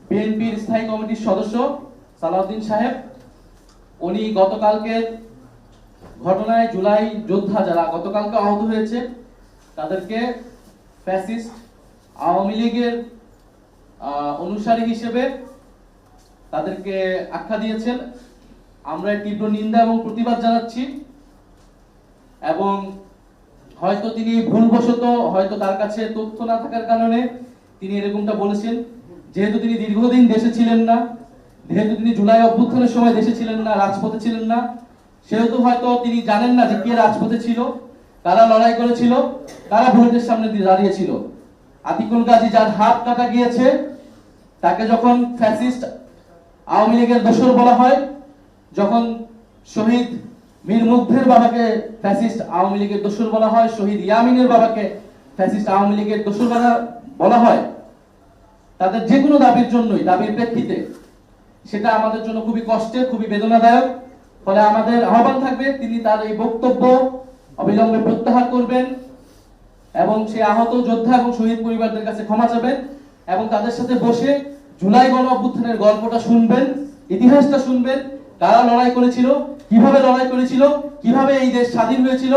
বিএনপির স্থায়ী কমিটির সদস্য সালাউদ্দিন সাহেব, উনি গতকালকে ঘটনায় জুলাই যোদ্ধা যারা গতকালকে আহত হয়েছে তাদেরকে ফ্যাসিস্ট আওয়ামী লীগের অনুসারী হিসেবে তাদেরকে আখ্যা দিয়েছেন। আমরা তীব্র নিন্দা এবং প্রতিবাদ জানাচ্ছি। এবং হয়তো তিনি ভুলবশত, হয়তো তার কাছে তথ্য না থাকার কারণে তিনি এরকমটা বলেছেন। যেহেতু তিনি দীর্ঘদিন দেশে ছিলেন না, যেহেতু তিনি জুলাই অভ্যুত্থানের সময় দেশে ছিলেন না, রাজপথে ছিলেন না, সেহেতু হয়তো তিনি জানেন না যে কে রাজপথে ছিল, কারা লড়াই করেছিল, কারা বুলেটের সামনে দিয়ে দাঁড়িয়েছিল। আতিকুল গাজী যার হাত কাটা গিয়েছে, তাকে যখন ফ্যাসিস্ট আওয়ামী লীগের দোসর বলা হয়, যখন শহীদ মীর মুগ্ধের বাবাকে ফ্যাসিস্ট আওয়ামী লীগের দোসর বলা হয়, শহীদ ইয়ামিনের বাবাকে ফ্যাসিস্ট আওয়ামী লীগের দোসর বলা হয়, তাদের যে কোনো দাবির জন্যই, দাবির প্রেক্ষিতে, সেটা আমাদের জন্য খুবই কষ্টের, খুবই বেদনাদায়ক। ফলে আমাদের আহ্বান থাকবে তিনি তার এই বক্তব্য অবিলম্বে প্রত্যাহার করবেন এবং সেই আহত যোদ্ধা এবং শহীদ পরিবারদের কাছে ক্ষমা চাবেন এবং তাদের সাথে বসে জুলাই গণ অভ্যুত্থানের গল্পটা শুনবেন, ইতিহাসটা শুনবেন, কারা লড়াই করেছিল, কিভাবে লড়াই করেছিল, কিভাবে এই দেশ স্বাধীন হয়েছিল।